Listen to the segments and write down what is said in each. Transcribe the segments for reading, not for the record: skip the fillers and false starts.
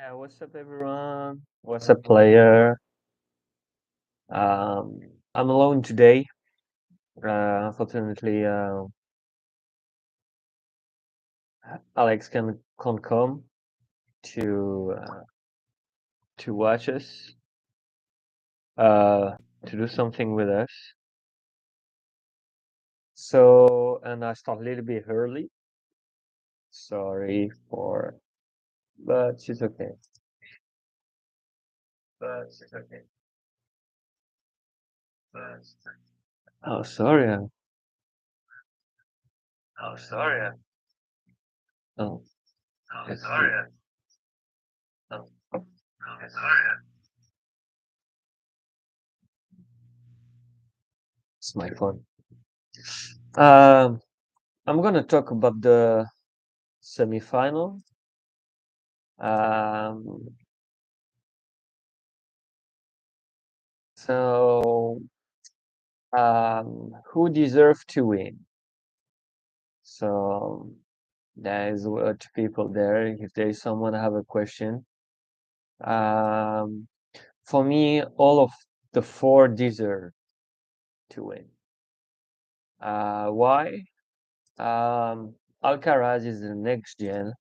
What's up, everyone? What's up, player? Um, I'm alone today. Unfortunately, Alex can't come to uh, to watch us, uh, to do something with us. So, and I start a little bit early. Sorry for, but she's okay. But she's okay. But she's okay. Oh, sorry. Oh, sorry. Oh, oh, sorry. Oh, oh, sorry. It's my phone. Um, I'm gonna talk about the semi-final. Um, so who deserve to win? So there is two people there. If there is someone have a question, um, for me, all of the four deserve to win. Why? Alcaraz is the next gen,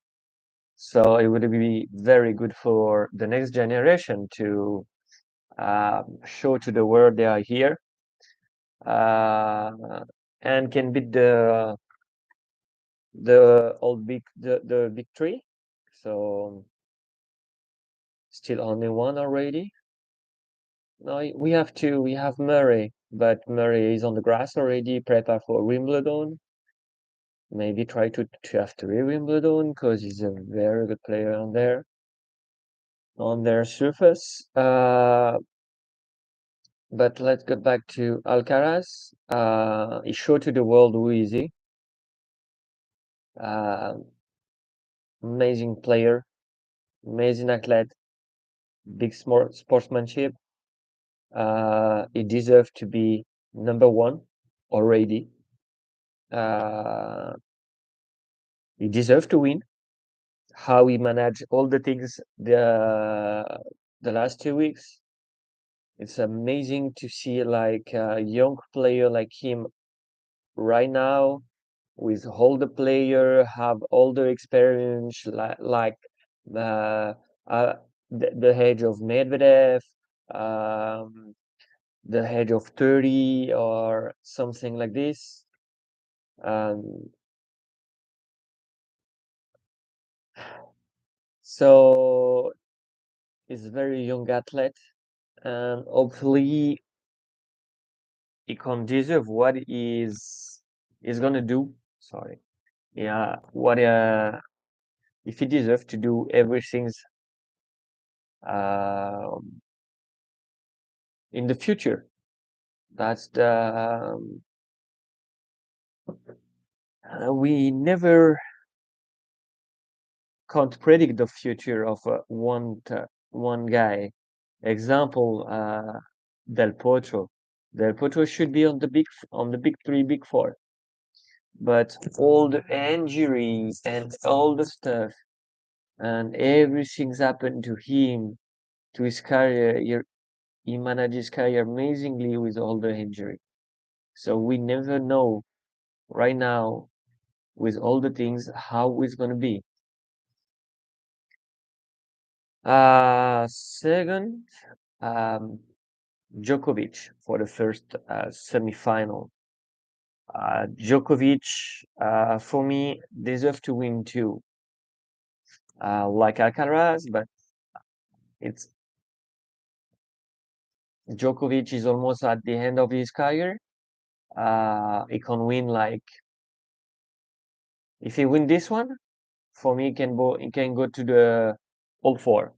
so it would be very good for the next generation to show to the world they are here, uh, and can beat the big three. So still only one already. No, we have two. We have Murray, but Murray is on the grass already, prepare for Wimbledon. Maybe try to have three Wimbledon because he's a very good player on their surface. But let's get back to Alcaraz. He showed to the world who is he. Uh, Amazing player, amazing athlete, big sportsmanship. He deserves to be number one already. Uh, he deserves to win. How he managed all the things the last 2 weeks. It's amazing to see like a young player like him right now with all the player have all the experience like uh, uh, the age of Medvedev, um, the age of 30 or something like this. Um, so he's a very young athlete, and hopefully he can deserve what he's gonna do. Sorry, yeah, what if he deserves to do everything um, in the future. That's the we never can't predict the future of one guy. Example, Del Potro. Del Potro should be on the big three, big four, but all the injuries and all the stuff and everything's happened to him, to his career. He managed his career amazingly with all the injury. So we never know right now with all the things how it's gonna be. Second, um, Djokovic for the first semi-final. Djokovic, for me, deserve to win too, like Alcaraz, but it's Djokovic is almost at the end of his career. He can win like if he win this one, for me, he can go to the all four.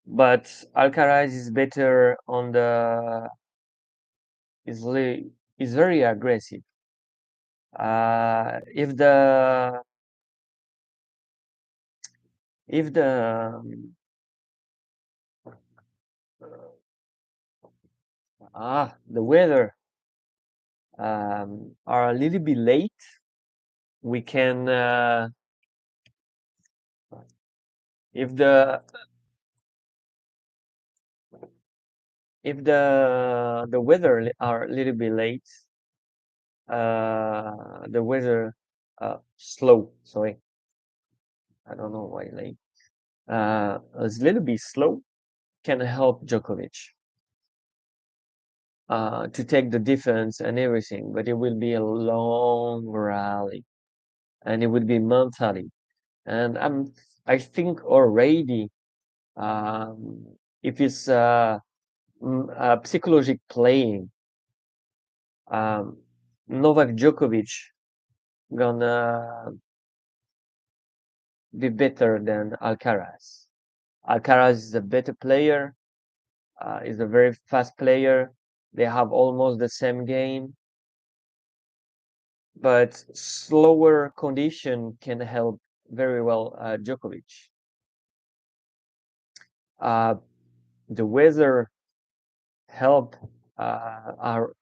But Alcaraz is better on the is very aggressive. If the the weather are a little bit late, we can If the weather are a little bit late, the weather slow. Sorry, I don't know why late. It's a little bit slow can help Djokovic to take the defense and everything, but it will be a long rally and it will be mentally. And I think already if it's psychologic playing, um, Novak Djokovic gonna be better than Alcaraz. Alcaraz is a better player, is a very fast player. They have almost the same game, but slower condition can help very well Djokovic. Uh, the weather help are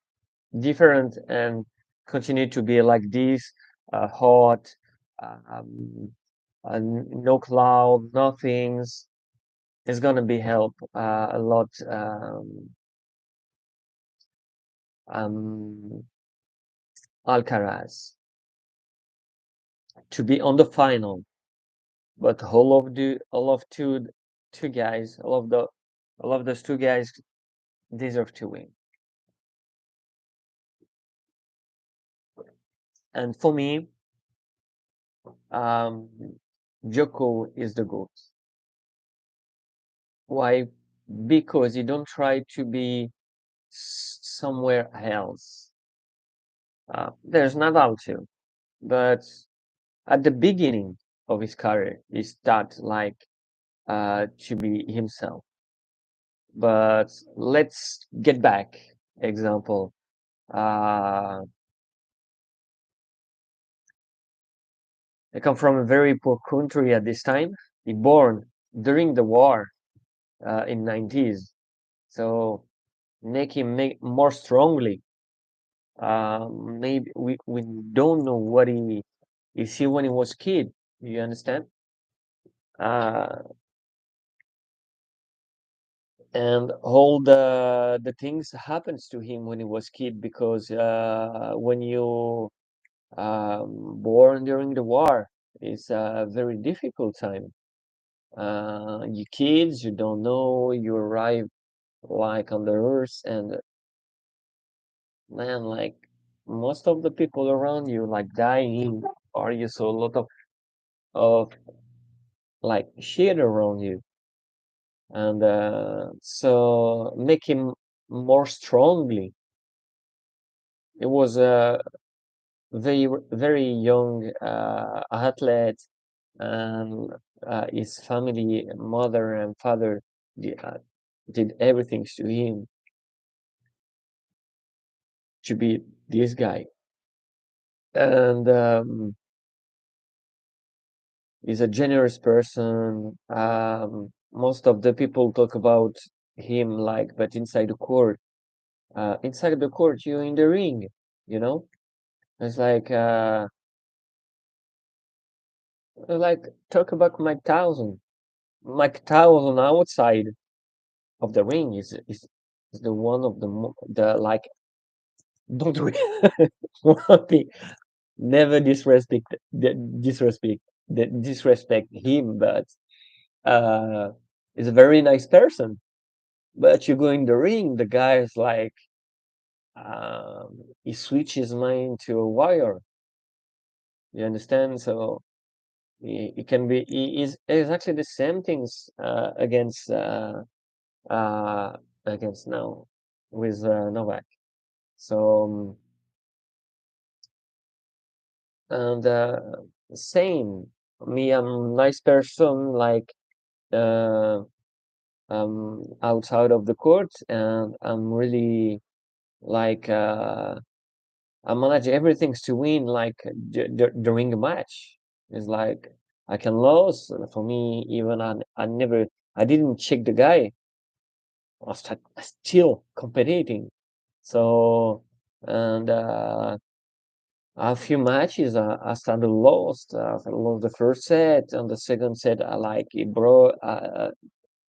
different and continue to be like this, hot, um, no cloud, nothings. It's gonna be help a lot. Um, Alcaraz to be on the final, but all of two guys, all of those two guys deserve to win. And for me, um, Joko is the GOAT. Why? Because you don't try to be somewhere else. There's Nadal too, but at the beginning of his career, he started like to be himself. But let's get back. Example, uh, I come from a very poor country at this time. He born during the war in 90s, so make him make more strongly. Maybe we don't know what he see when he was kid. You understand? Uh, and all the things happens to him when he was kid because when you born during the war, it's a very difficult time. You kids, you don't know, you arrive like on the earth, and man, like most of the people around you like dying, or you saw a lot of like shit around you, and so make him more strongly. It was a very young athlete, and his family, mother and father, did everything to him to be this guy. And he's a generous person. Most of the people talk about him like, but inside the court, you're in the ring, you know? It's like talk about Mike Tyson outside of the ring is the one of the like don't re- one thing, never disrespect disrespect him, but uh is a very nice person. But you go in the ring, the guy is like he switches mind to a wire. You understand? So it can be he is exactly the same things uh against now with Novak. So and same me, I'm a nice person like uh outside of the court, and I'm really like I manage everything to win like during a match. It's like I can lose. For me, even I didn't check the guy. I still competing. So and a few matches I started lost. I lost the first set. On the second set, I like it, bro.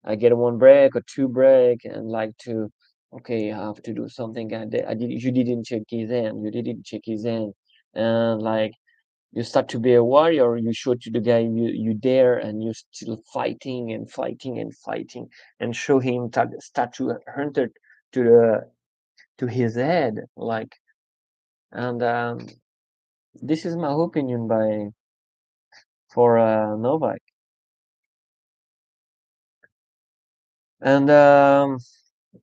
I get one break or two break, and like to, okay, I have to do something. I did. You didn't check his hand. You didn't check his hand, and like you start to be a warrior. You show to the guy you dare, and you still fighting and fighting and fighting, and show him start to hunt it to the to his head, like. And this is my opinion by for Novak. And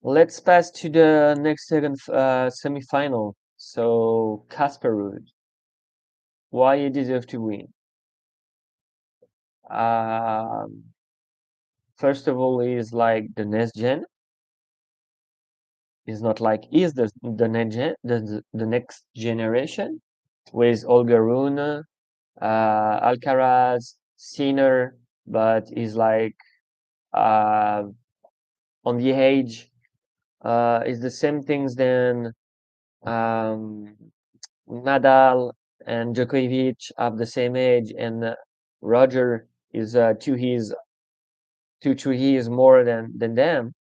let's pass to the next second semi-final. So Casper Ruud, why he deserve to win? Um, First of all, he's like the next gen. He's not like he's the next gen, the next generation with Olga Rune, Alcaraz, Sinner, but he's like uh, on the age is the same things than um, Nadal and Djokovic have the same age, and Roger is 2 years more than them.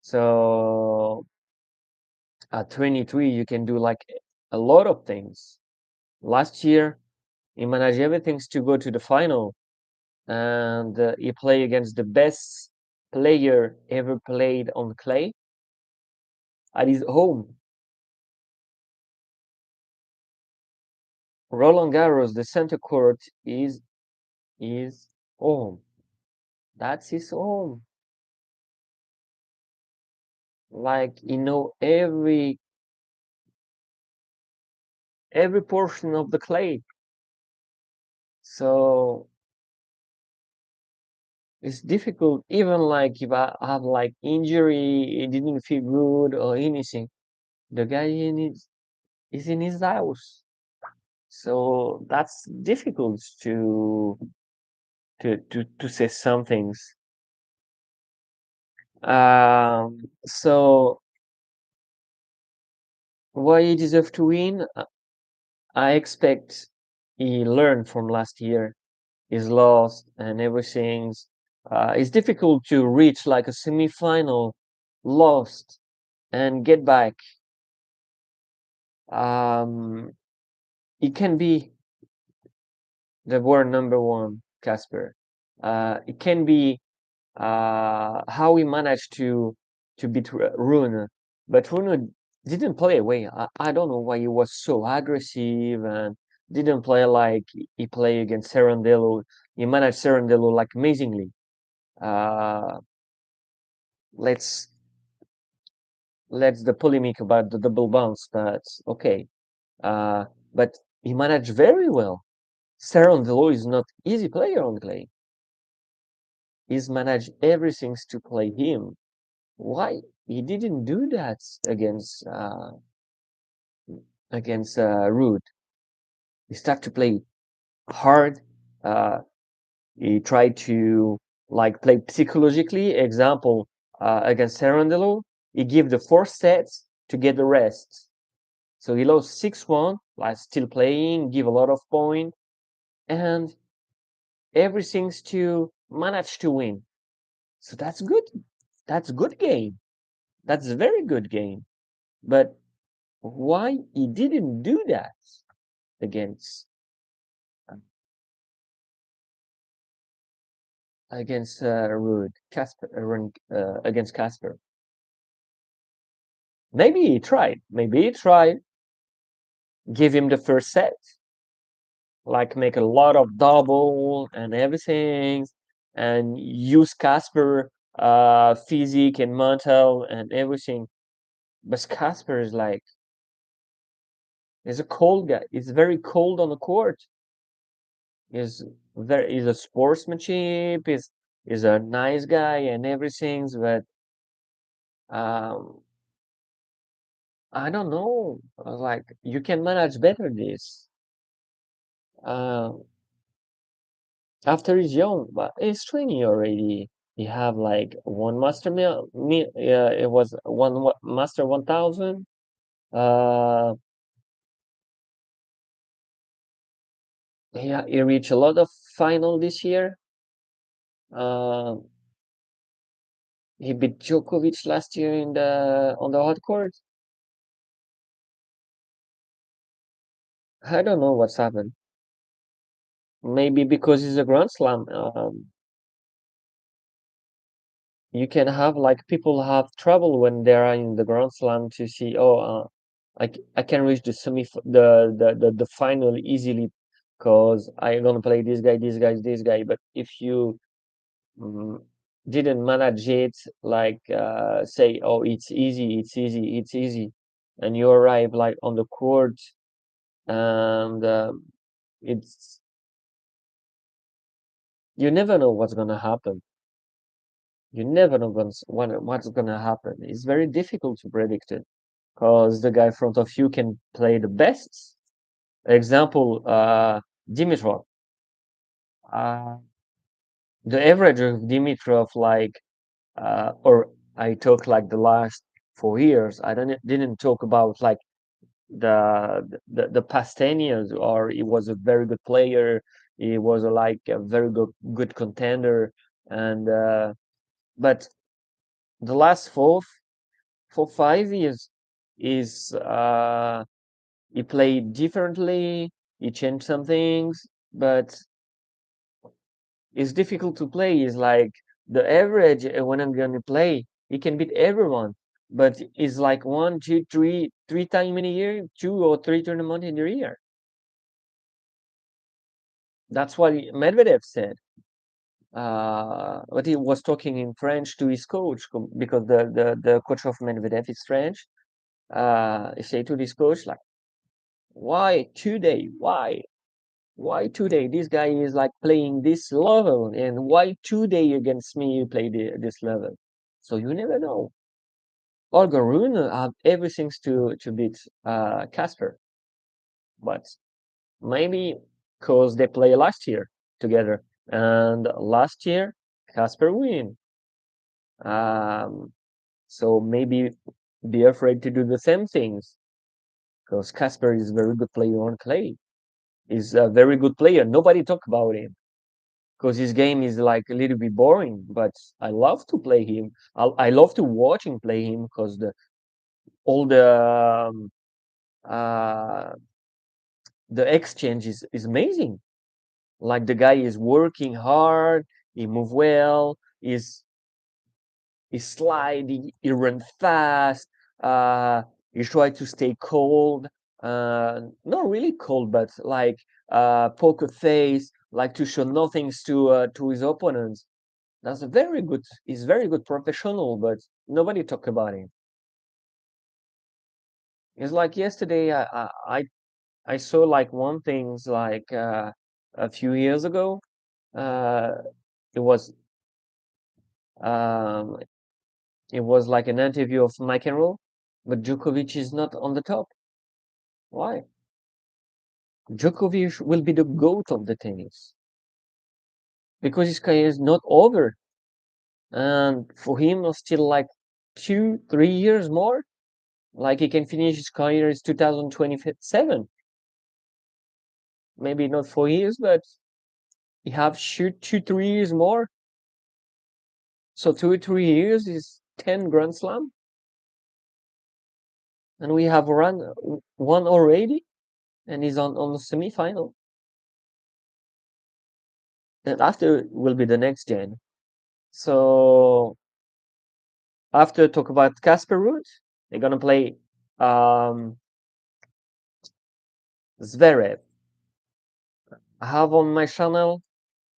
So at 23, you can do like a lot of things. Last year, he managed everything to go to the final, and he played against the best player ever played on clay at his home. Roland Garros, the center court is home. That's his home. Like every portion of the clay. So it's difficult. Even like if I have like injury, it didn't feel good or anything. The guy is in his house. So that's difficult to say some things. So why he deserve to win? I expect he learned from last year. He's lost and everything. It's difficult to reach like a semi-final, lost and get back. Um, it can be the world number one, Casper. It can be how we managed to beat Rune, but Rune didn't play away. I don't know why he was so aggressive and didn't play like he played against Serrandello. He managed Serrandello like amazingly. Uh, let's the polemic about the double bounce, but okay. Uh, but he managed very well. Serrandello is not easy player on clay. He's managed everything to play him. Why he didn't do that against Rude? He started to play hard. Uh, he tried to like play psychologically. Example against Serrandelo, he gave the four sets to get the rest. So he lost 6-1, like still playing, give a lot of point, and everything's to manage to win. So that's good. That's good game. That's a very good game. But why he didn't do that against Ruud Casper against Casper? Maybe he tried. Maybe he tried. Give him the first set, like make a lot of double and everything, and use Casper physique and mental and everything. But Casper is like is a cold guy. He's very cold on the court. Is a sportsmanship. Is a nice guy and everything. But um, I don't know. Like you can manage better this. Uh, After he's young, but he's 20 already. He have like one master yeah, it was one master 1000. Uh, Yeah, he reached a lot of final this year. Uh, he beat Djokovic last year in the on the hard court. I don't know what's happened. Maybe because it's a Grand Slam. You can have like people have trouble when they are in the Grand Slam to see, oh, I can reach the the final easily because I'm gonna play this guy. But if you mm, didn't manage it, like say, oh, it's easy, and you arrive like on the court and it's you never know what's gonna happen. You never know what's gonna happen. It's very difficult to predict it because the guy in front of you can play the best. Example, Dimitrov. Uh, the average of Dimitrov, like, or I talk like the last 4 years. I didn't talk about like the past 10 years, or he was a very good player. He was like a very good contender, and but the last for 5 years is he played differently, he changed some things, but it's difficult to play. It's like the average when I'm gonna play, he can beat everyone, but it's like one, two, three times in a year, 2 or 3 tournaments in a year. That's what Medvedev said. But he was talking in French to his coach because the coach of Medvedev is French. He said to this coach like, "Why today? Why today? This guy is like playing this level, and why today against me you play this level? So you never know. Olga Rune have everything to beat Casper, but maybe because they play last year together, and last year Casper win. Um, so maybe be afraid to do the same things because Casper is a very good player on clay. He's a very good player. Nobody talk about him because his game is like a little bit boring. But I love to play him. I love to watch him play him because all uh, the exchange is amazing. Like the guy is working hard. He move well. He slide. He run fast. Uh, he try to stay cold. Not really cold, but like poker face, like to show nothings to his opponents. That's a very good. He's very good professional, but nobody talk about him. It's like yesterday. I saw like one things like a few years ago. Uh, it was um, it was like an interview of McEnroe, but Djokovic is not on the top. Why? Djokovic will be the goat of the tennis because his career is not over, and for him, it's still like 2, 3 years more. Like he can finish his career is 2027. Maybe not 4 years, but he have shoot 2, 3 years more. So 2 or 3 years is 10 Grand Slam, and we have run one already, and he's on the semi-final. And after will be the next gen. So after talk about Casper Ruud, they're gonna play um Zverev. I have on my channel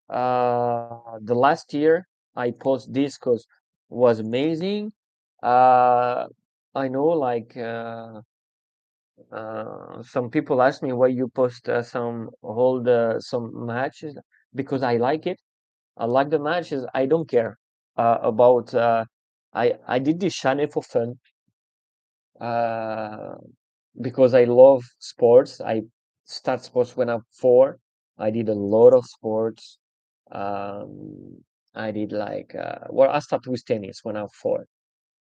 the last year I post this because was amazing. Uh I know like some people ask me why you post some hold some matches because I like it. I like the matches. I don't care about. I did this channel for fun uh, because I love sports. I start sports when I'm 4. I did a lot of sports. I did like well, I started with tennis when I'm 4,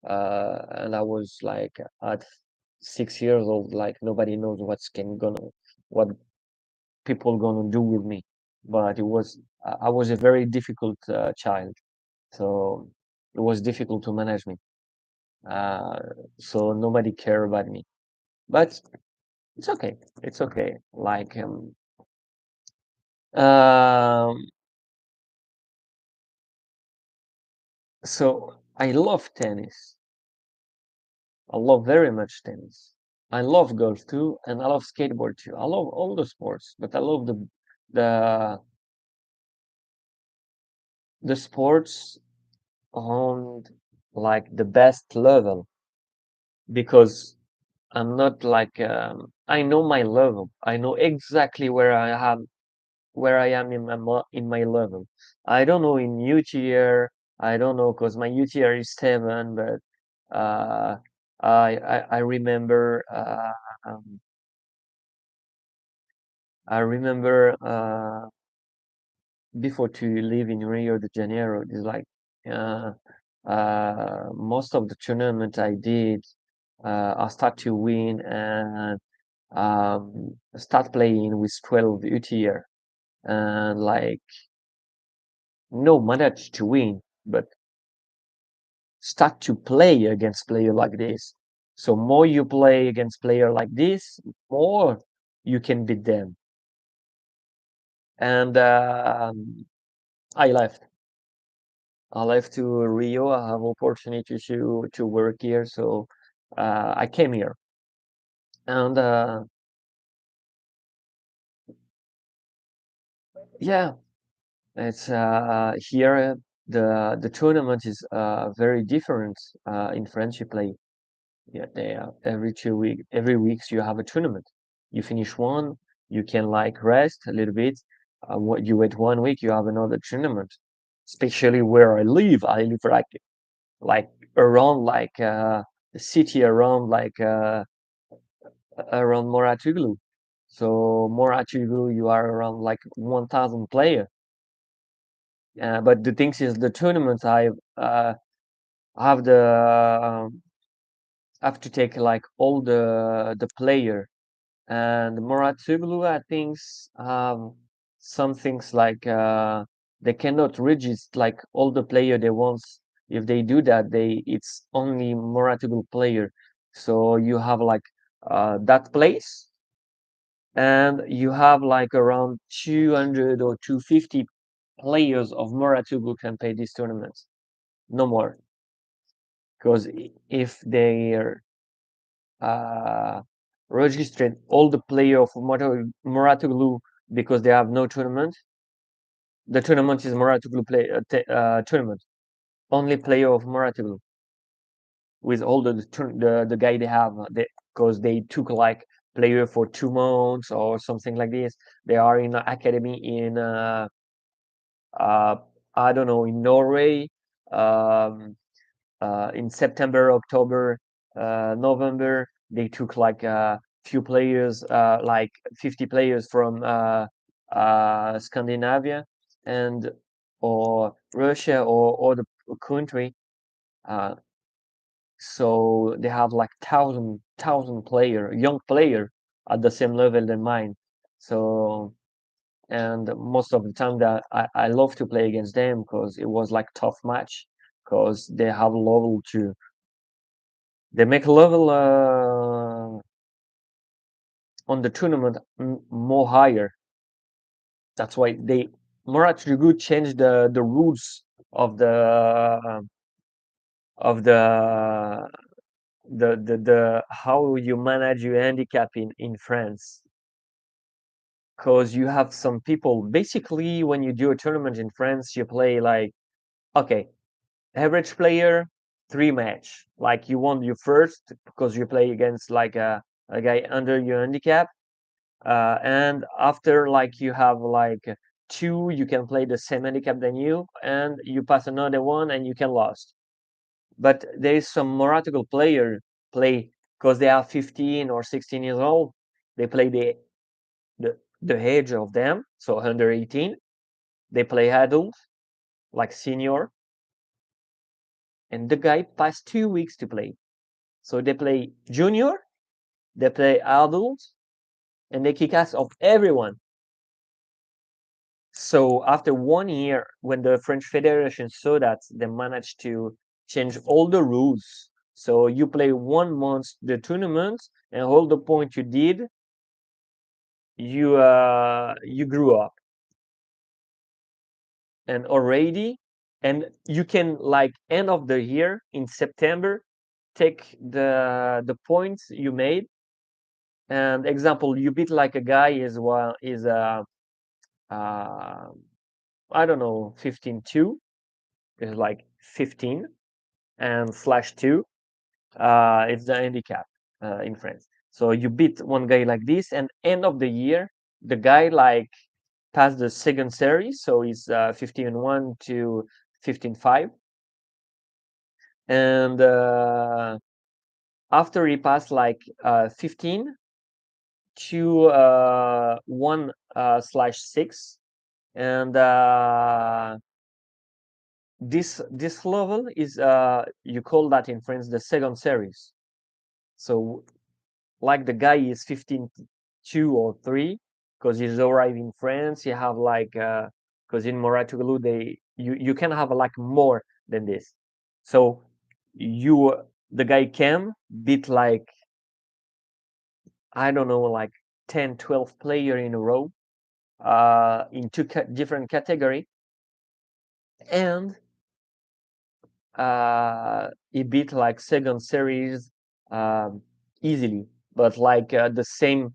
and I was like at 6 years old. Like nobody knows what's can gonna what. people gonna do with me. But I was a very difficult child, so it was difficult to manage me. Uh, so nobody care about me. But it's okay. It's okay. Like um, so I love tennis. I love very much tennis. I love golf too, and I love skateboard too. I love all the sports, but I love the the sports on like the best level because I'm not like I know my level. I know exactly where I am in in my level. I don't know in UTR. I don't know because my UTR is 7, but uh, I remember I remember before to live in Rio de Janeiro. It's like uh, most of the tournament I did, I start to win and start playing with 12 UTR and like no manage to win, but start to play against player like this. So more you play against player like this, more you can beat them. And I left. I left to Rio. I have opportunity to work here, so I came here. And yeah, it's here. The tournament is very different in France. You play yeah, they every 2 week, every weeks you have a tournament. You finish one, you can like rest a little bit. What you wait 1 week, you have another tournament. Especially where I live like around like the city around like around Moratuglu. So Moratuglu, you are around like 1,000 player. But the thing is, the tournaments have the have to take like all the player. And Moratoglu, I think, some things like they cannot register like all the player they want. If they do that, they it's only Moratoglu player. So you have like that place, and you have like around 200 or 250 players of Moratoglu can play these tournaments. No more, because if they are uh, registered all the player of Moratoglu because they have no tournament. The tournament is Moratoglu tournament. Only player of Moratoglu with all the guy they have because they took like player for 2 months or something like this. They are in an academy in uh, I don't know in Norway. Um, in September, October, November, they took like a few players, like 50 players from Scandinavia and or Russia or the country. Uh, so they have like thousand player, young player at the same level than mine. So and most of the time that I love to play against them because it was like tough match because they have level to they make level on the tournament more higher. That's why they more actually good change the rules of of the how you manage your handicap in France. Because you have some people basically when you do a tournament in France, you play like okay, average player 3 match. Like you won your first because you play against like a guy under your handicap. And after like you have like two, you can play the same handicap than you, and you pass another one and you can lost. But there is some moratical player play because they are 15 or 16 years old. They play the age of them, so under 18. They play adult, like senior, and the guy passed 2 weeks to play. So they play junior, they play adult, and they kick ass of everyone. So after 1 year, when the French Federation saw that, they managed to change all the rules. So you play 1 month the tournament, and all the points you did, you grew up, and already, and you can, like, end of the year in September, take the points you made. And example, you beat like a guy is, well, is uh I don't know, 15-2 is like 15, and slash 2 it's the handicap in France. So you beat one guy like this, and end of the year, the guy like passed the second series, so he's 15-1 to 15-5. And after he passed like 15 to 1 slash 6, and this level is, you call that in France the second series. So like the guy is 15-2 or 3, because he's arrived in France. You have like, because in Mouratoglou you can have like more than this. So you the guy can beat like, I don't know, like 10, 12 player in a row, in two different category, and he beat like second series um, easily, but like the same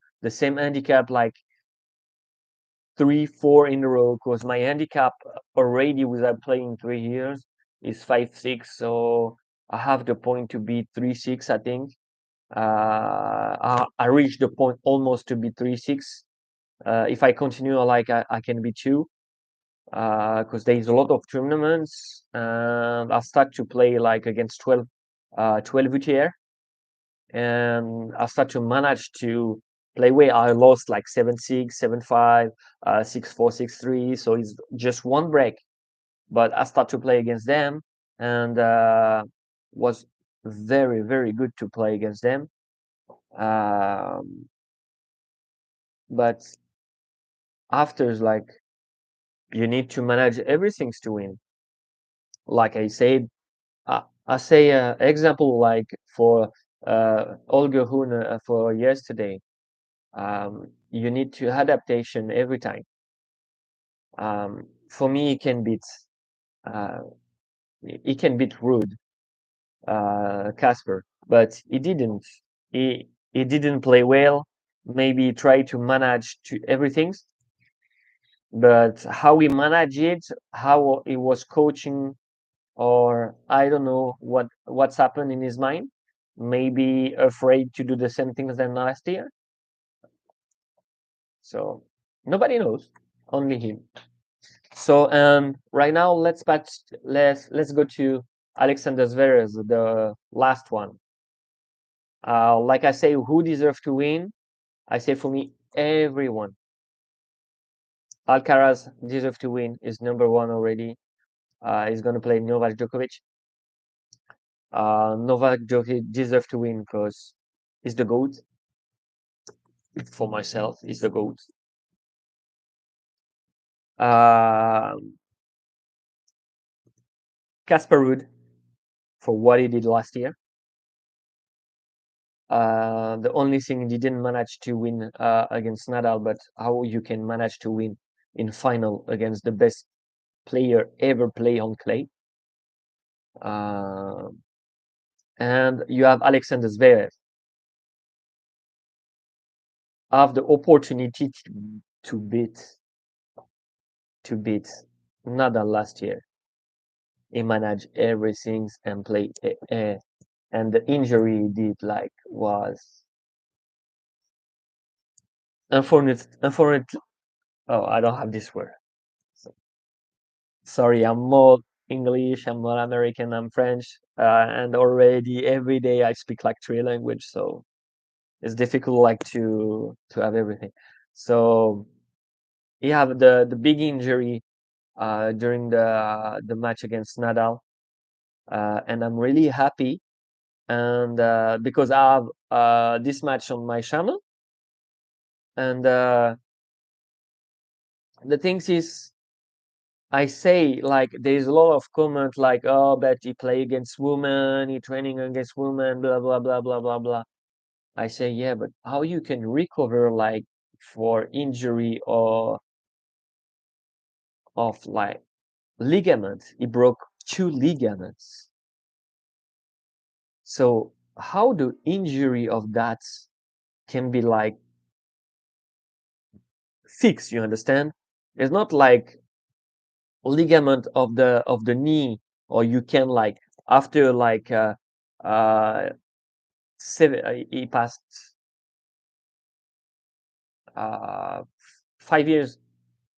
handicap, like 3, 4 in a row, because my handicap already without playing 3 years is 5-6, so I have the point to be 3-6, I think. I reached the point almost to be 3-6. If I continue, like, I can be 2, because there's a lot of tournaments, and I start to play like against 12 UTR, and I start to manage to play where I lost like 7-6, 7-5, 6-4, 6-3. So it's just one break, but I start to play against them, and was very, very good to play against them. But after, like, you need to manage everything to win. Like I said, I say example, like for Olga Hun, for yesterday. You need to adaptation every time. For me, uh, he can beat Rude, Casper, but he didn't. He didn't play well. Maybe try to manage to everything, but how he managed it, how he was coaching, or I don't know what's happened in his mind. Maybe afraid to do the same things than last year. So nobody knows, only him. So right now, let's go to Alexander Zverev, the last one. Like I say, who deserves to win? I say, for me, everyone. Alcaraz deserves to win. Is number one already. He's gonna play Novak Djokovic. Novak Djokovic deserves to win because he's the GOAT. For myself, he's the GOAT. Casper Ruud, for what he did last year. The only thing he didn't manage to win against Nadal, but how you can manage to win in final against the best player ever play on clay. Uh, and you have Alexander Zverev. Have the opportunity to beat Nadal last year. He managed everything and play, and the injury he did, like, was unfortunate. Oh, I don't have this word. Sorry, I'm more English, I'm not American, I'm French, and already every day I speak like 3 language, so it's difficult, like, to have everything. So he have the big injury during the match against Nadal, and I'm really happy, and because I have this match on my channel, and the things is, I say like there's a lot of comment like, oh, but he play against women, he training against women, blah blah blah blah blah blah. I say, yeah, but how you can recover like for injury or of like ligaments? He broke two ligaments. So how the injury of that can be like fixed? You understand? It's not like ligament of the knee, or you can like after like uh he passed uh 5 years,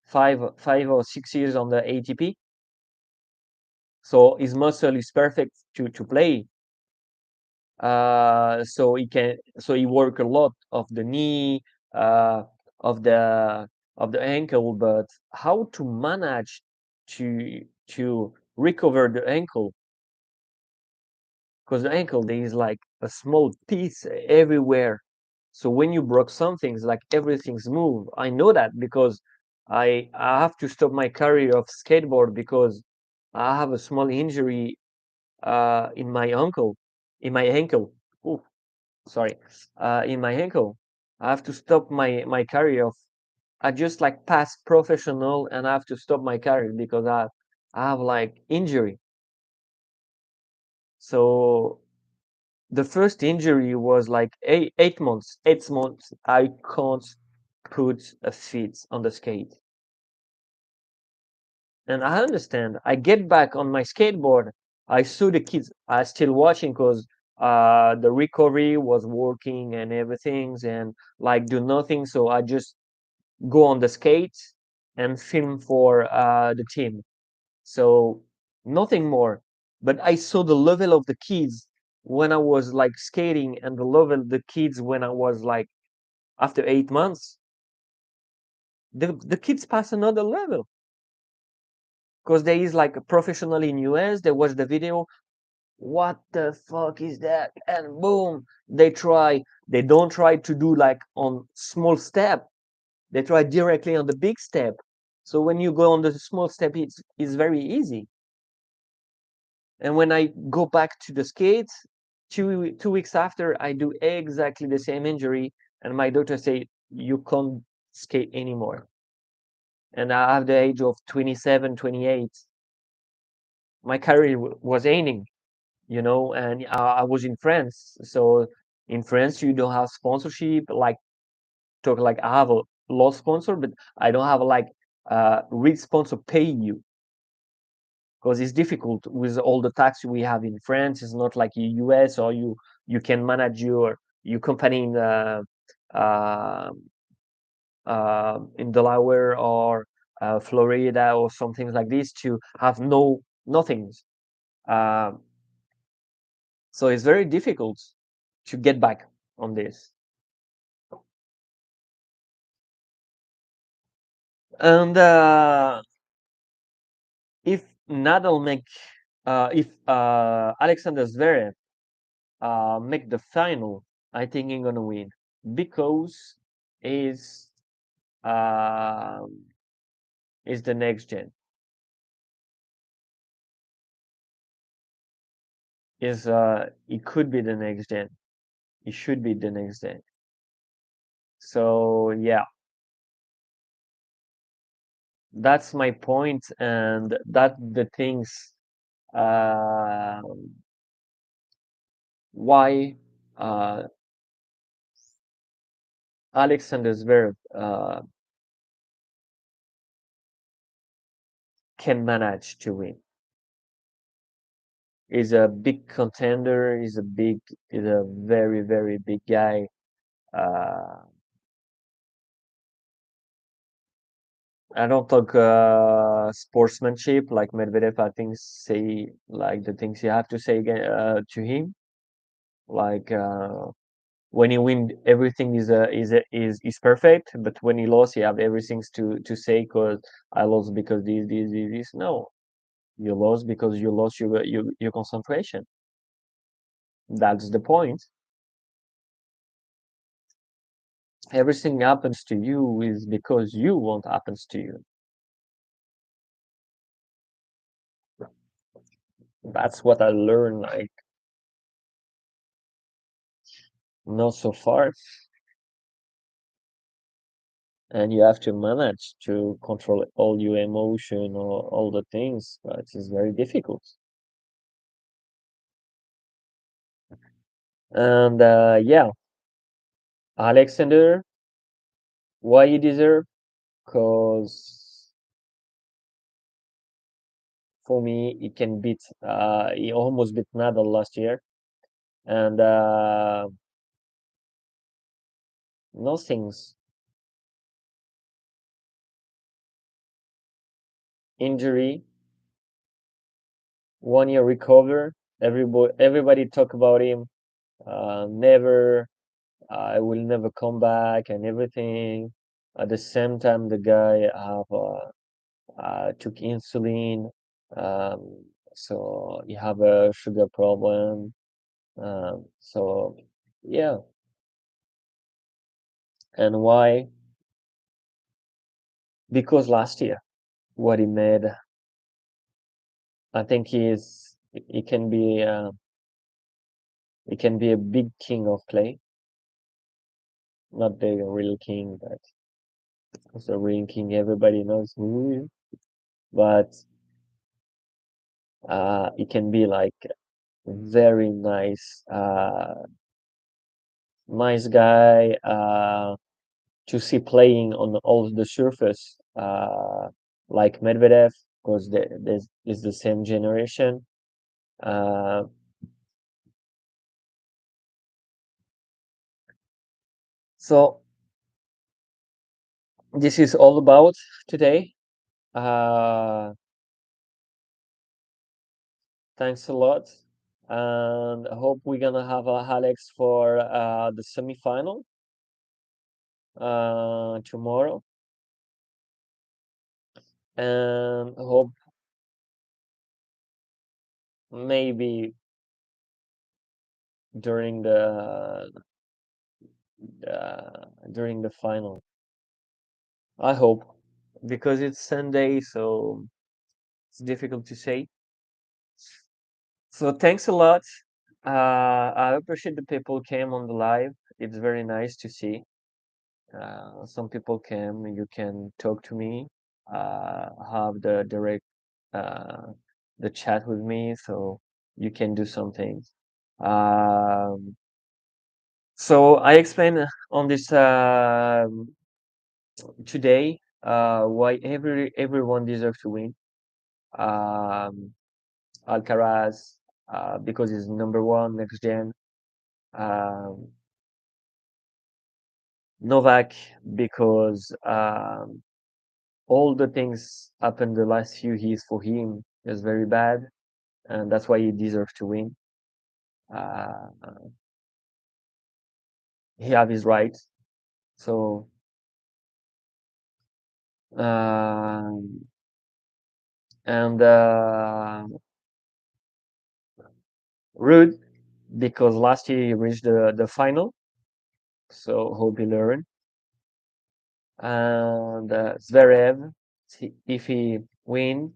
5 or 6 years on the ATP, so his muscle is perfect to play. So he work a lot of the knee, uh of the ankle, but how to manage to recover the ankle, because the ankle there is like a small piece everywhere. So when you broke something, it's like everything's moved. I know that because I have to stop my career of skateboard because I have a small injury in my ankle, in my ankle. Oh, sorry, in my ankle. I have to stop my career of. I just like past professional, and I have to stop my career because I have like injury. So the first injury was like 8 months. 8 months. I can't put a feet on the skate. And I understand. I get back on my skateboard. I saw the kids are still watching because the recovery was working and everything and like do nothing. So I just go on the skate and film for the team. So nothing more. But I saw the level of the kids when I was like skating and the level of the kids when I was like after 8 months. The kids pass another level because there is like a professional in US. They watch the video. What the fuck is that? And boom, they try. They don't try to do like on small step. They try directly on the big step. So when you go on the small step, it's very easy. And when I go back to the skates, 2 weeks after, I do exactly the same injury, and my doctor say you can't skate anymore. And I have the age of 27, 28. My career was ending, and I was in France. So in France, you don't have sponsorship. Like talk like I have a law sponsor, but I don't have like real sponsor paying you because it's difficult with all the tax we have in France. It's not like in US or you can manage your company uh, in Delaware or Florida or something like this to have nothing. Uh, so it's very difficult to get back on this. And if Nadal if Alexander Zverev make the final, I think he's gonna win because is um is the next gen. Is it could be the next gen. It should be the next gen. So yeah, that's my point, and that the things uh, why uh, Alexander Zverev can manage to win. Is a big contender. Is a very very big guy. Uh, I don't talk sportsmanship like Medvedev. I think say like the things you have to say again to him. Like when he win, everything is perfect. But when he lost, he have everything to say because I lost because this. No, you lost because you lost your concentration. That's the point. Everything happens to you is because you want happens to you. That's what I learned, like, not so far. And you have to manage to control all your emotion or all the things, but it's very difficult. And yeah, Alexander, why you deserve? Because for me, he can beat. He almost beat Nadal last year, and nothing's injury, 1 year recover. Everybody talk about him. Never, I will never come back and everything. At the same time, the guy have took insulin, um, so he have a sugar problem. So yeah, and why? Because last year, what he made, I think he can be a big king of clay, not the real king, but the real king everybody knows who he is. But it can be like very nice guy to see playing on all the surface, like Medvedev, because there's is the same generation. Uh, so this is all about today. Uh, Thanks a lot, and I hope we're gonna have Alex for the semifinal tomorrow, and hope maybe during during the final. I hope, because it's Sunday, so it's difficult to say. So thanks a lot. I appreciate the people came on the live. It's very nice to see. Some people came. You can talk to me. Have the direct uh, the chat with me, so you can do something. Um, so I explained on this today why everyone deserves to win. Um, Alcaraz, because he's number one next gen. Um, Novak, because all the things happened the last few years for him is very bad, and that's why he deserves to win. Uh, he have his rights. So um, and Rude, because last year he reached the final, so hope he learn. And Zverev, if he win,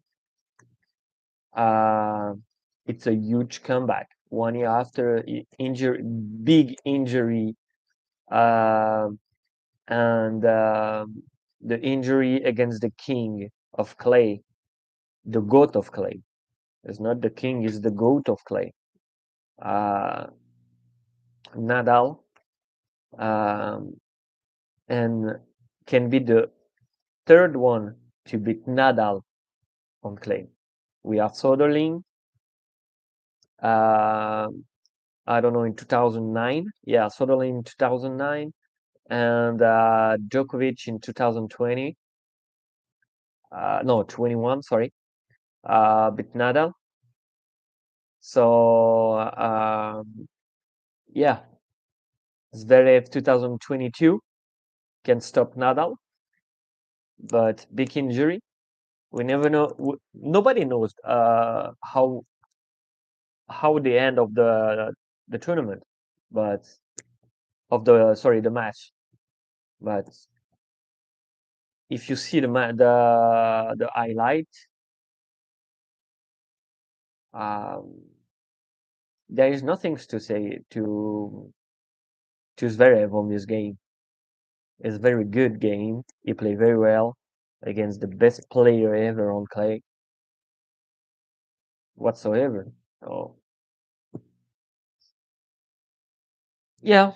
uh, it's a huge comeback. 1 year after injury, big injury, uh, and the injury against the king of clay, the goat of clay. It's not the king; it's the goat of clay. Uh, Nadal, um, and can be the third one to beat Nadal on clay. We have Soderling. Uh, I don't know, in 2009. Yeah, Soderling in 2009, and Djokovic in 2020. No, 21. Sorry, beat Nadal. So yeah, Zverev 2022 can stop Nadal, but big injury. We never know. Nobody knows how the end of the tournament, but of the sorry the match. But if you see the highlight, Um, there is nothing to say to Zverev on this game. It's a very good game. He played very well against the best player ever on clay whatsoever. So yeah,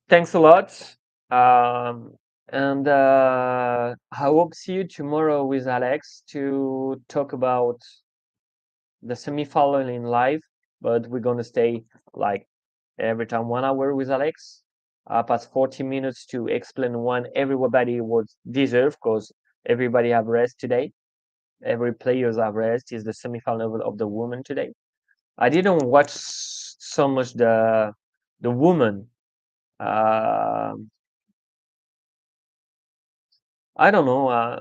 thanks a lot. And I hope see you tomorrow with Alex to talk about the semi-final in live. But we're gonna stay like every time 1 hour with Alex. Past 40 minutes to explain when everybody was deserved because everybody have rest today. Every players have rest. Is the semi-final of the woman today. I didn't watch so much the woman. I don't know.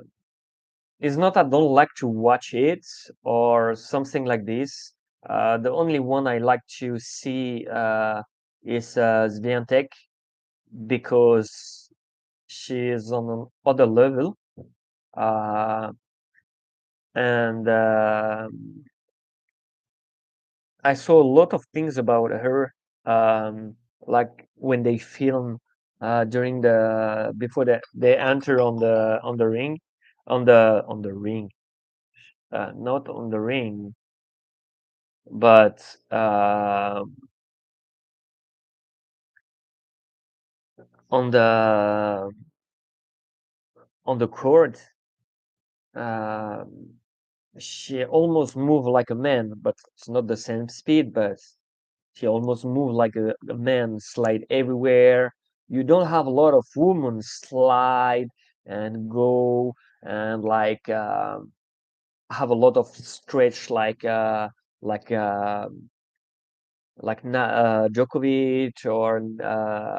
It's not I don't like to watch it or something like this. The only one I like to see is Swiatek because she is on another level. Uh, and I saw a lot of things about her, like when they film during the before they enter on the ring, on the ring, not on the ring, but on the court. Um, she almost moved like a man, but it's not the same speed, but she almost moved like a man, slide everywhere. You don't have a lot of women slide and go and have a lot of stretch like uh, Djokovic or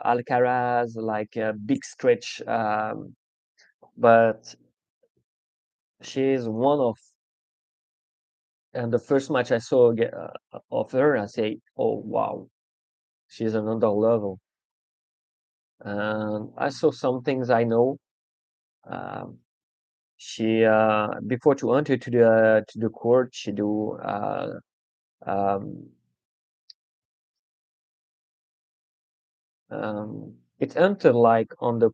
Alcaraz, like a big stretch. But she is one of, and the first match I saw of her, I say, oh wow, she's another level. And I saw some things I know. Um, she before to enter to the court, she do um, it enter like on the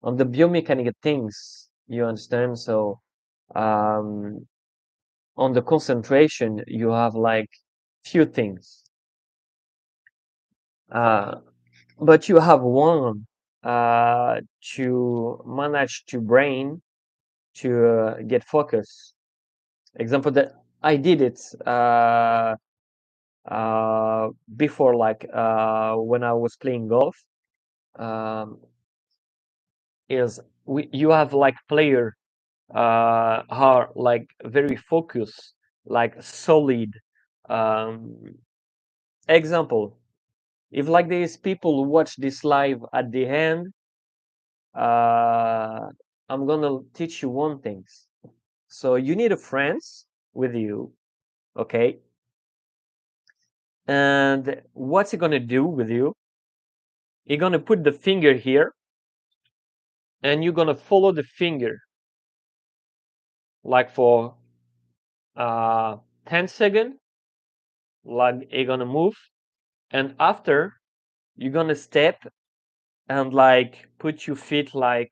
biomechanical things. You understand? So um, on the concentration, you have like few things, uh, but you have one to manage to brain to get focus. Example that I did it before, like when I was playing golf. Um, is you have like player are like very focused, like solid. Um, example, if like these people watch this live at the end, uh, I'm gonna teach you one thing. So you need a friends with you, okay? And what's he gonna do with you? You're gonna put the finger here, and you're gonna follow the finger like for 10 seconds, like you're gonna move, and after you're gonna step and like put your feet like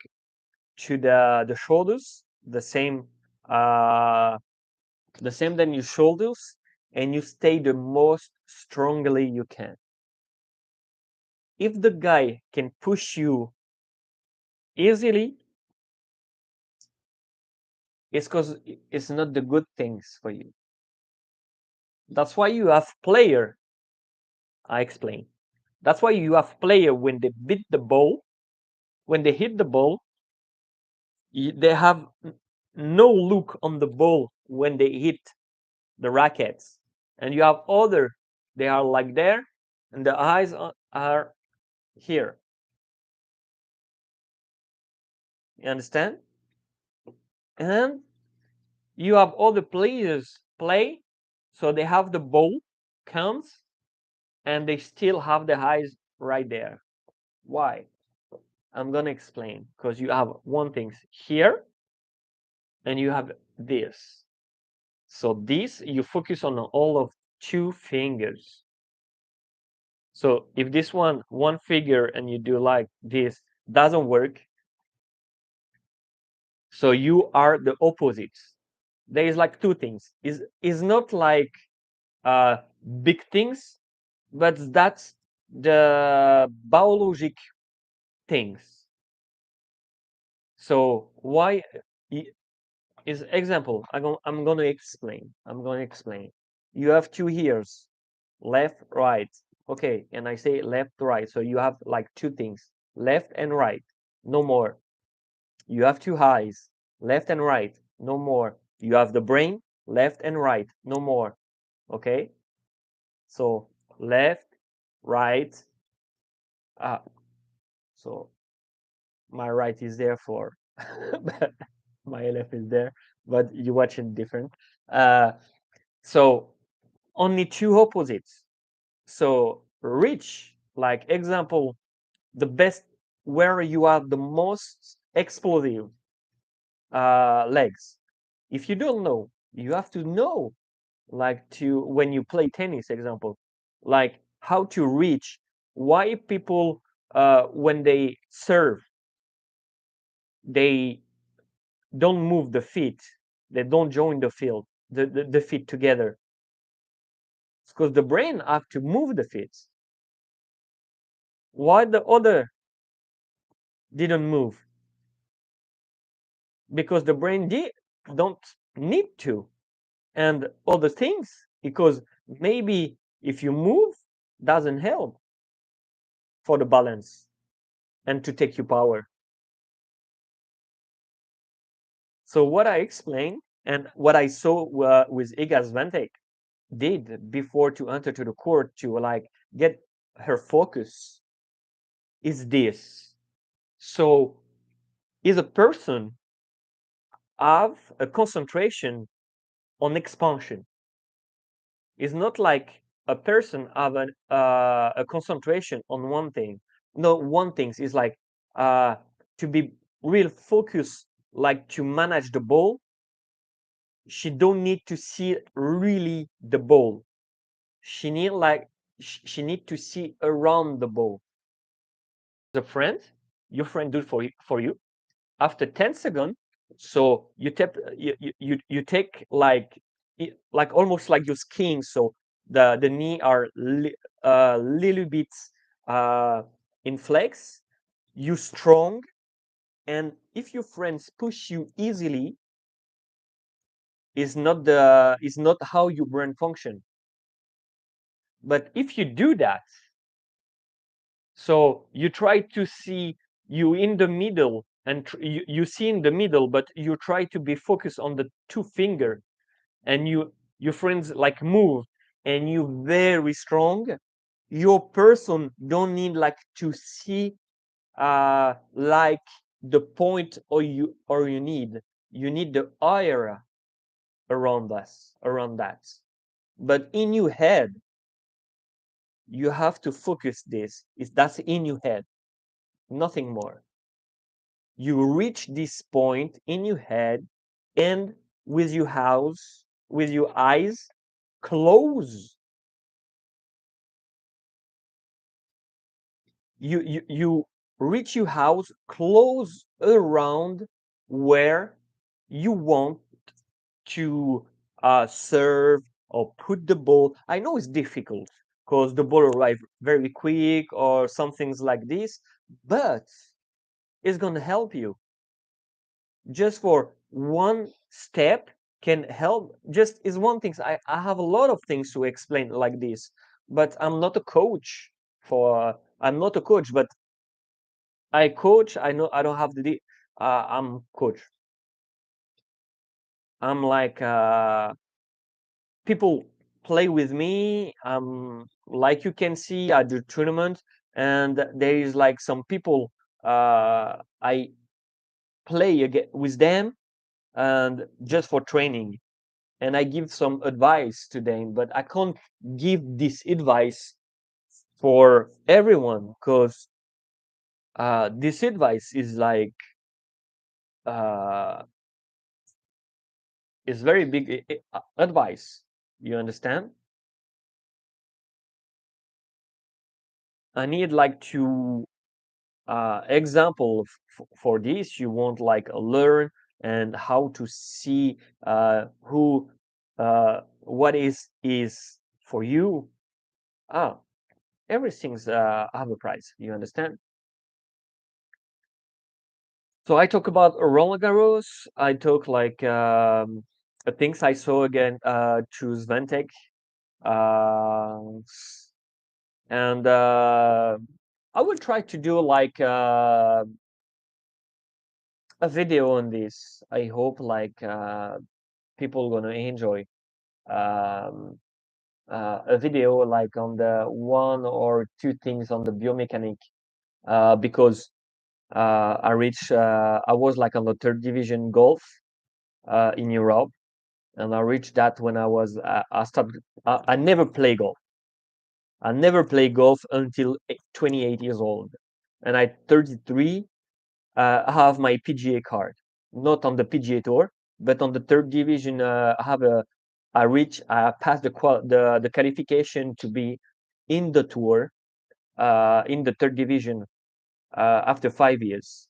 to the shoulders, uh the same than your shoulders, and you stay the most strongly you can. If the guy can push you easily, it's because it's not the good things for you. That's why you have player. I explain. That's why you have player when they beat the ball, when they hit the ball, they have no look on the ball when they hit the rackets, and you have other, they are like there, and the eyes are here. You understand? And you have other players play, so they have the ball comes, and they still have the eyes right there. Why? I'm gonna explain. Because you have one thing here, and you have this. So this, you focus on all of two fingers. So if this one finger and you do like this doesn't work, so you are the opposites. There is like two things. Is not like uh big things, but that's the biologic things. So why is example? I'm going to explain. I'm going to explain. You have two ears, left, right. Okay, and I say left, right. So you have like two things, left and right, no more. You have two eyes, left and right, no more. You have the brain, left and right, no more. Okay, so left, right. Ah, so my right is there for, but my left is there. But you watch it different. Uh, so only two opposites. So reach, like example, the best where you have the most explosive legs. If you don't know, you have to know, like to when you play tennis, example, like how to reach. Why people when they serve, they don't move the feet, they don't join the field, the feet together. It's because the brain have to move the feet. Why the other didn't move? Because the brain don't need to, and other things, because maybe if you move doesn't help for the balance and to take your power. So what I explained and what I saw with Iga Swiatek did before to enter to the court to like get her focus is this. So is a person have a concentration on expansion. It's not like a person have a concentration on one thing. No, one thing is like to be real focused, like to manage the ball. She don't need to see really the ball. She need like she need to see around the ball. The friend, your friend do it for you. After 10 seconds, so you tap you take like almost like you're skiing. So the knee are little bit uh in flex. You strong, and if your friends push you easily, is not how your brain function. But if you do that, so you try to see you in the middle, and you see in the middle, but you try to be focused on the two finger, and your friends like move, and you very strong. Your person don't need like to see like the point, or you need the area around us, around that. But in your head, you have to focus this. Is that's in your head, nothing more. You reach this point in your head, and with your house, with your eyes close, you reach your house close around where you want to serve or put the ball. I know it's difficult because the ball arrive very quick or some things like this, but it's gonna help you. Just for one step can help. Just is one thing. I have a lot of things to explain like this, but I'm not a coach for. I'm not a coach, but I coach. I know I don't have I'm coach. I'm like people play with me. Like you can see at the tournament, and there is like some people I play with them, and just for training, and I give some advice to them, but I can't give this advice for everyone because this advice is like uh, is very big advice. You understand? I need like to example for this. You want like learn and how to see who what is for you. Ah, everything's have a price. You understand? So I talk about Roland Garros. I talk like things I saw again to Sventek, uh, and I will try to do like a video on this. I hope like people gonna enjoy um, a video like on the one or two things on the biomechanic because I was like on the third division golf in Europe, and I reached that when I stopped. I never play golf. I never play golf until 28 years old, and I 33. I have my PGA card, not on the PGA Tour, but on the third division. I passed the qualification to be in the tour, in the third division after 5 years,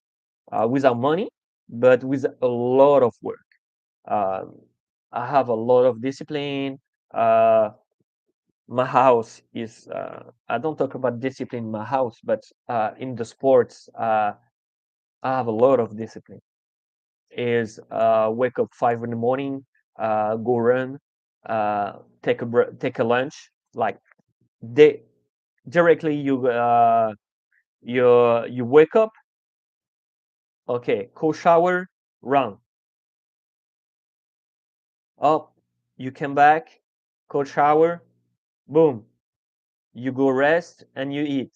without money, but with a lot of work. Um, I have a lot of discipline. Uh, my house is, I don't talk about discipline in my house, but in the sports, I have a lot of discipline. Is wake up 5 in the morning, go run, take a lunch, like they directly you wake up, okay, cold shower, run, up, you come back, cold shower, boom, you go rest and you eat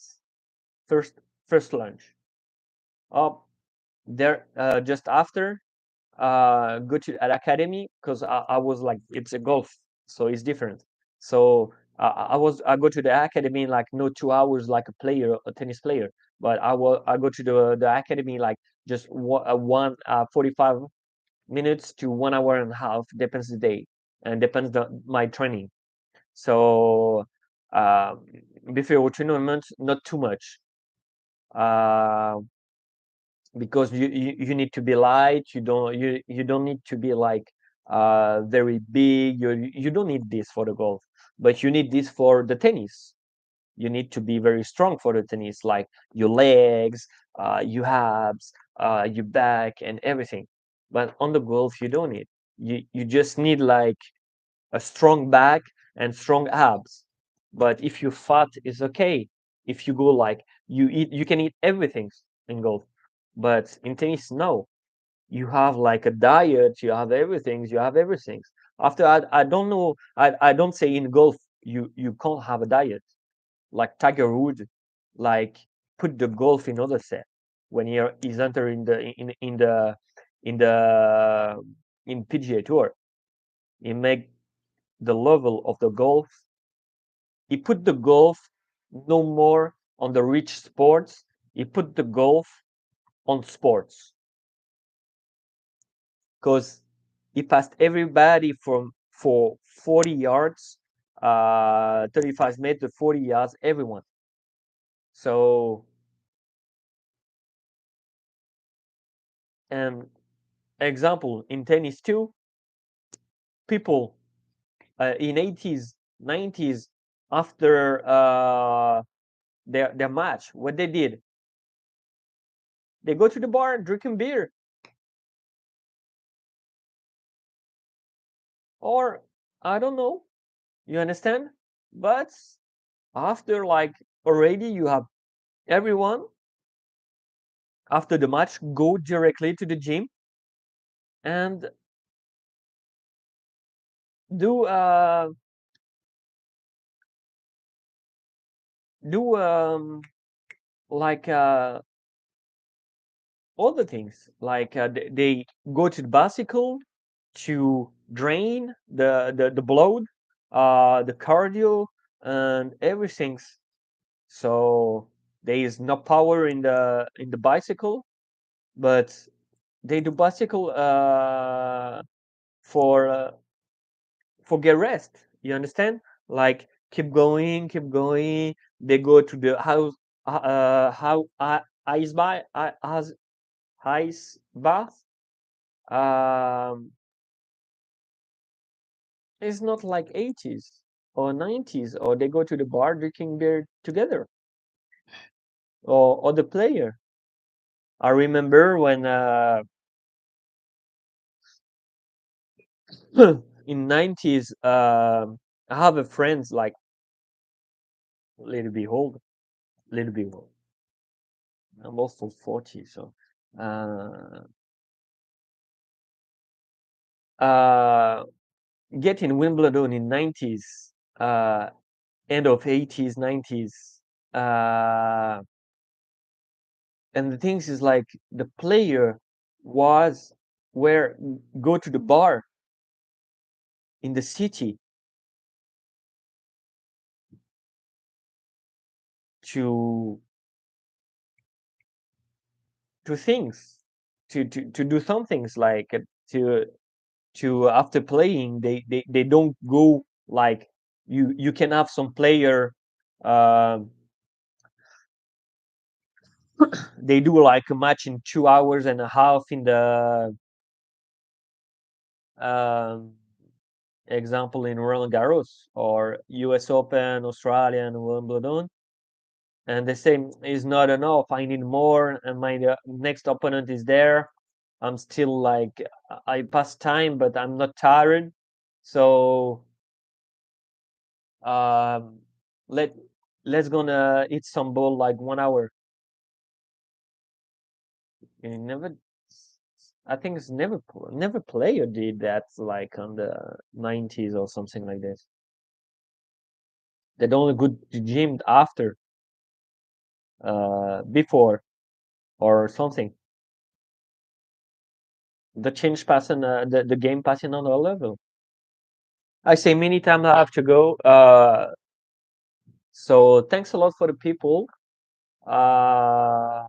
first first lunch, up there just after go to an academy because I was like it's a golf, so it's different. So I go to the academy like no 2 hours like a player, a tennis player, but I go to the academy like just 45 minutes to 1 hour and a half, depends the day and depends my training. So um, before tournament, not too much. Uh, because you need to be light, you don't need to be like very big, you don't need this for the golf, but you need this for the tennis. You need to be very strong for the tennis, like your legs, your abs, your back and everything. But on the golf you don't need, you just need like a strong back and strong abs. But if you fat is okay. If you go like you can eat everything in golf. But in tennis, no. You have like a diet, you have everything. After I don't know, I don't say in golf you can't have a diet. Like Tiger Wood, like put the golf in other set when he's entering in the in PGA Tour. He make the level of the golf. He put the golf no more on the rich sports. He put the golf on sports because he passed everybody from for 40 yards, 35 meters, 40 yards, everyone. So, and example in tennis too, people in 80s, 90s, after their match, what they did, they go to the bar drinking beer, or I don't know, you understand? But after like already you have everyone after the match go directly to the gym and do do like all the things like they go to the bicycle to drain the blood, the cardio and everything. So there is no power in the bicycle, but they do bicycle for get rest. You understand? Like keep going, keep going. They go to the house, how ice bath, ice bath. Um, it's not like 80s or 90s, or they go to the bar drinking beer together, or the player. I remember when in 90s, I have a friend like a little bit old, little bit old. I'm also 40, so uh, uh, getting Wimbledon in 90s, end of 80s, 90s, uh, and the things is like the player was where go to the bar in the city to things to do some things like to after playing they don't go like you can have some player, um they do like a match in 2 hours and a half in the um example in Roland Garros or US Open, Australian, Wimbledon, and they say it's not enough. I need more, and my next opponent is there. I'm still like I pass time, but I'm not tired. So um, let let's gonna eat some ball like 1 hour. And never, I think it's never player did that like on the 90s or something like this. They don't go to gym after, before or something. The change passing, the game passing on a level. I say many times I have to go. So thanks a lot for the people. Uh,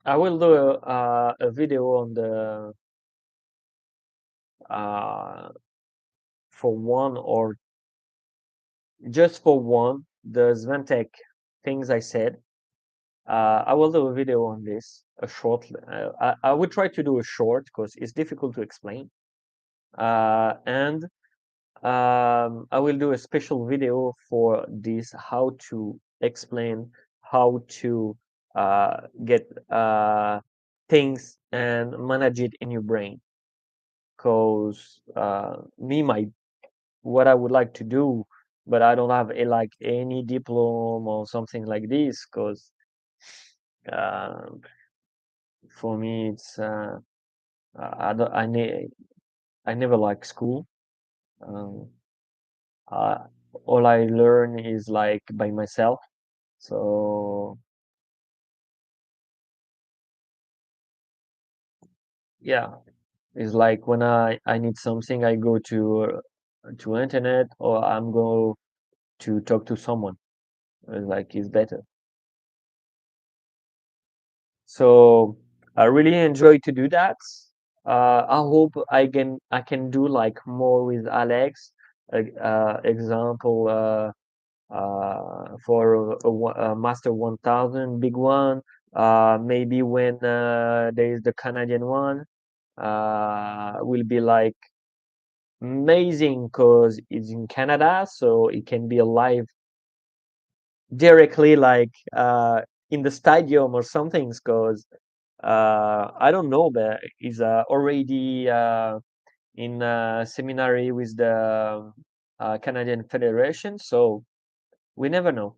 I will do a video on the uh, for one, or just for one, the Sventek things I said. I will do a video on this, a short. I will try to do a short because it's difficult to explain. And I will do a special video for this, how to explain how to get things and manage it in your brain. Because me, my what I would like to do, but I don't have a, like any diploma or something like this. Because uh, for me, it's I don't, I never like school. Um, uh, all I learn is like by myself. So yeah, it's like when I need something, I go to internet, or I'm go to talk to someone. It's like it's better. So I really enjoy to do that. I hope I can do like more with Alex. Example, for a Master 1000 big one. Maybe when there is the Canadian one, will be like amazing because it's in Canada, so it can be live directly, like in the stadium or something. Because I don't know, but is already in seminary with the Canadian Federation, so we never know.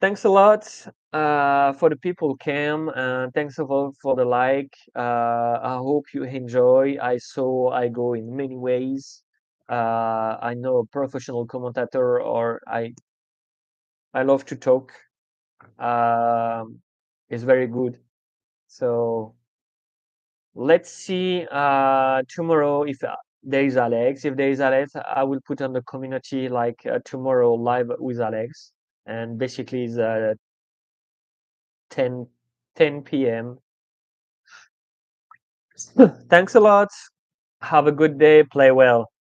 Thanks a lot for the people who came, and thanks a lot for the like. I hope you enjoy. I saw I go in many ways. I know a professional commentator, or I love to talk. It's very good. So let's see tomorrow if there is Alex. If there is Alex, I will put on the community like tomorrow live with Alex, and basically it's 10 p.m. Thanks a lot. Have a good day. Play well.